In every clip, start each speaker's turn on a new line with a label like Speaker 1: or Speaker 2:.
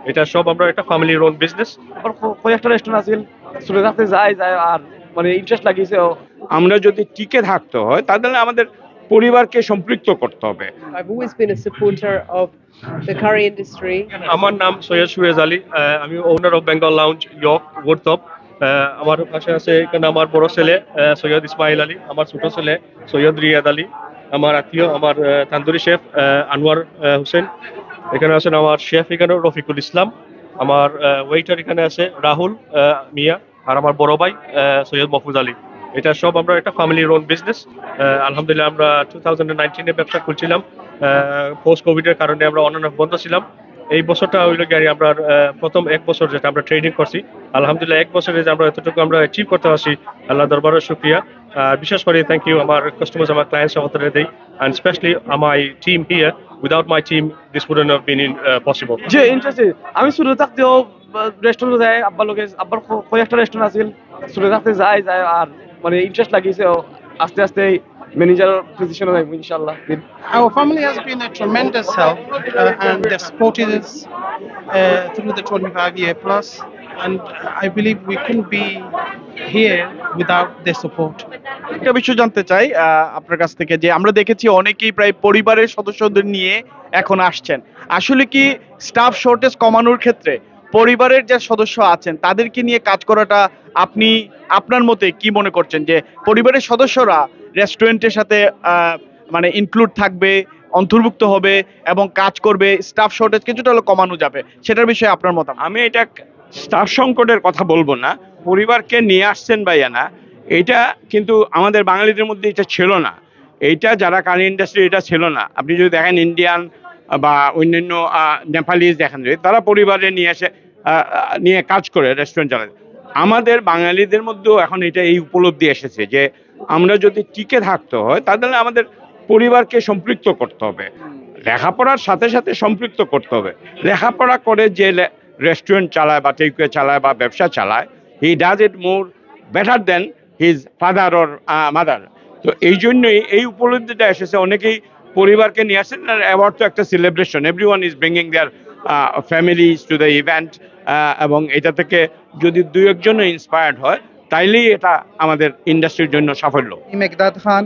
Speaker 1: এটা সব আমরা একটা ফ্যামিলি রন বিজনেস।
Speaker 2: আবার কয়েকটা রেস্টুরেন্ট আছে চলে থাকতে যায় যায় আর মানে ইন্টারেস্ট লাগিয়েছে।
Speaker 3: আমরা যদি টিকে থাকতে হয় তাহলে আমাদের পরিবারকে সম্পৃক্ত করতে হবে।
Speaker 4: I've always been a supporter of the curry industry.
Speaker 1: আমার নাম সৈয়দ সুয়েজ আলী, আমি ওনার অফ বেঙ্গল লাউঞ্জ ইয়র্ক ওয়ার্থপ। আমার পাশে আছে এখানে আমার বড় ছেলে সৈয়দ ইসমাইল আলী, আমার ছোট ছেলে সৈয়দ রিয়াদ আলী, আমার আত্মীয় আমার তান্দুরি শেফ আনোয়ার হোসেন। এখানে আছেন আমার শেফ এখানে রফিকুল ইসলাম, আমার ওয়েটার এখানে আছে রাহুল মিয়া, আর আমার বড় ভাই সৈয়দ মফুজ আলী। এটা সব আমরা একটা ফ্যামিলি রন বিজনেস। আলহামদুলিল্লাহ আমরা 2019-এ ব্যবসা খুলছিলাম, পোস্ট কোভিডের কারণে আমরা অন অফ বন্ধ ছিলাম। এই বছরটা হইলো গিয়ে আমরা প্রথম এক বছর যেটা আমরা ট্রেডিং করছি, আলহামদুলিল্লাহ এক বছরে যে আমরা এতটুকু আমরা অ্যাচিভ করতে পারছি, আল্লাহ দরবারের শুকরিয়া। বিশেষ করে থ্যাংক ইউ আমার কাস্টমার্স, আমার ক্লায়েন্টস সকলকে দেই, and especially my team here. Without my team this wouldn't have been possible.
Speaker 2: যে ইন্টারেস্ট আমি শুরু থাকতেও রেস্টুরেন্ট যায় আব্বার লোকে, আব্বার কয়েকটা রেস্টুরেন্ট আছে শুরু থাকতে যায় যায় আর মানে ইন্টারেস্ট লাগিয়েছে আস্তে আস্তে ম্যানেজার পজিশনে যাই ইনশাআল্লাহ।
Speaker 5: Our family has been a tremendous help and they supported us through the 25-year plus, and I believe we couldn't be here without their support.
Speaker 6: একটা বিষয় জানতে চাই আপনার কাছ থেকে, যে আমরা দেখেছি অনেকেই প্রায় পরিবারের সদস্যদের নিয়ে এখন আসছেন, আসলে কি স্টাফ শর্টেজ কমানোর ক্ষেত্রে পরিবারের যে সদস্য আছেন তাদেরকে নিয়ে কাজ করাটা আপনি আপনার মতে কি মনে করছেন, যে পরিবারের সদস্যরা রেস্টুরেন্টের সাথে মানে ইনক্লুড থাকবে, অন্তর্ভুক্ত হবে এবং কাজ করবে, স্টাফ শর্টেজ কিছুটা হলে কমানো যাবে, সেটার বিষয়ে আপনার মতামত?
Speaker 3: আমি এটা স্টাফ সংকটের কথা বলবো না, পরিবারকে নিয়ে আসছেন ভাইয়া না, এটা কিন্তু আমাদের বাঙালিদের মধ্যে এটা ছিল না। এইটা যারা কারি ইন্ডাস্ট্রি এটা ছিল না। আপনি যদি দেখেন ইন্ডিয়ান বা অন্যান্য নেপালিজ দেখেন, যদি তারা পরিবারে নিয়ে এসে নিয়ে কাজ করে রেস্টুরেন্ট চালায়। আমাদের বাঙালিদের মধ্যেও এখন এটা এই উপলব্ধি এসেছে যে আমরা যদি টিকে থাকতে হয় তাহলে আমাদের পরিবারকে সম্পৃক্ত করতে হবে, লেখাপড়ার সাথে সাথে সম্পৃক্ত করতে হবে। লেখাপড়া করে যে রেস্টুরেন্ট চালায় বা টেকওয়ে চালায় বা ব্যবসা চালায়, he does it more better then his father or mother. তো এই জন্যই এই উপলব্ধিটা এসেছে, অনেকেই পরিবারকে নিয়ে আসেন। অ্যাওয়ার্ড তো একটা celebration, everyone is bringing there families to the event, এবং এটা থেকে যদি দুই একজনও ইন্সপায়ার্ড হয় তাইলেই এটা আমাদের ইন্ডাস্ট্রির জন্য সাফল্য।
Speaker 7: মেঘদাদ খান,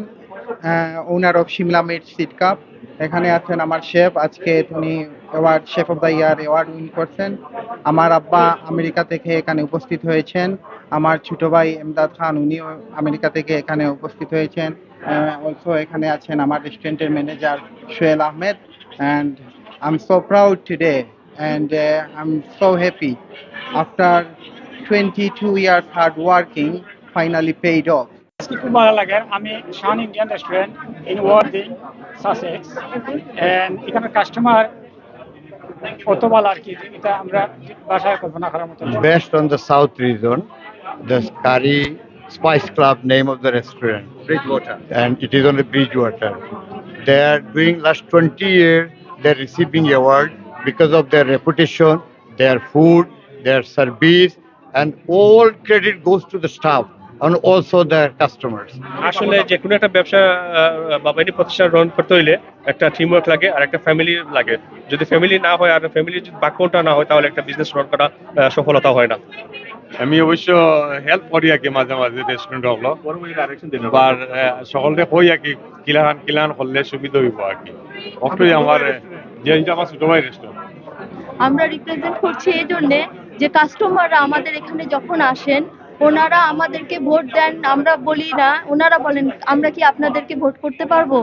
Speaker 7: ওনার অফ শিমলা মেড সিট কাপ। এখানে আছেন আমার শেফ, আজকে তিনি award chef of the year award win করছেন। আমার আব্বা আমেরিকা থেকে এখানে উপস্থিত হয়েছেন। আমার ছোট ভাই এমদাদ খান, উনিও আমেরিকা থেকে এখানে উপস্থিত হয়েছেন। অলসো এখানে আছেন আমার রেস্টুরেন্টের manager Sohel Ahmed. And I am so proud today and I am so happy after 22 years hard working finally paid off.
Speaker 8: আজকে খুব ভালো লাগে। আমি Shaan Indian restaurant in Worthing Sussex, and এখানে কাস্টমার কত ভালো আর কি, এটা আমরা ভাষায় কল্পনা করার মতো।
Speaker 9: Based on the South region, the Curry Spice Club name of the restaurant, Bridgewater, and it is on the Bridgewater. They are doing last 20 years. They're receiving award because of their reputation, their food, their service, and all credit goes to the staff and also their customers.
Speaker 1: আসলে যে কোনো একটা ব্যবসা বা বাণিজ্য প্রতিষ্ঠান run করতে হইলে একটা টিম ওয়ার্ক লাগে আর একটা ফ্যামিলি লাগে। যদি ফ্যামিলি না হয় আর ফ্যামিলির যদি বাক্যটা না হয় তাহলে একটা বিজনেস রান করা সফলতা হয় না।
Speaker 10: আমি অবশ্য হেল্প করি আর কি মাঝে মাঝে রেস্টুরেন্ট হলো, আর সকলকে কই আর কি কিলান কিলান করলে সুবিধা হইব আর কি। অবশ্যই আমার যেটা আমার ছোট ভাই রেস্টুরেন্ট
Speaker 11: আমরা রিপ্রেজেন্ট করছি এই জন্যে যে কাস্টমাররা আমাদের এখানে যখন আসেন ওনারা আমাদেরকে ভোট দেন, আমরা বলি না, ওনারা বলেন আমরা কি আপনাদেরকে ভোট করতে পারবো।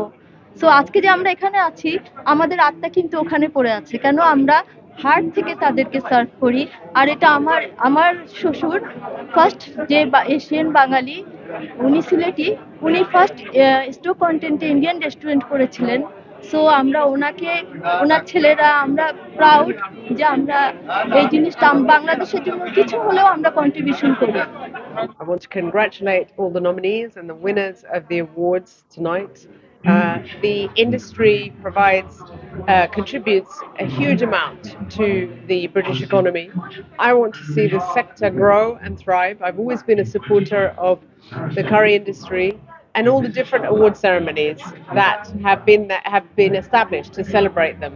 Speaker 11: সো আজকে যে আমরা এখানে আছি আমাদের আত্মা কিন্তু ওখানে পড়ে আছে, কেন আমরা হার্ট থেকে তাদেরকে সার্ভ করি। আর এটা আমার শ্বশুর ফার্স্ট যে এশিয়ান বাঙালি, উনি সিলেটি, উনি ফার্স্ট স্টোক কন্টেন্টে ইন্ডিয়ান রেস্টুরেন্ট করেছিলেন। সো আমরা ওনাকে, ওনার ছেলেরা আমরা প্রাউড যে আমরা এই জিনিসটা বাংলাদেশের জন্য কিছু হলেও আমরা কন্ট্রিবিউশন করি।
Speaker 4: I want to congratulate all the nominees and the winners of the awards tonight. The industry contributes a huge amount to the British economy. I want to see the sector grow and thrive. I've always been a supporter of the curry industry and all the different award ceremonies that have been established to celebrate them.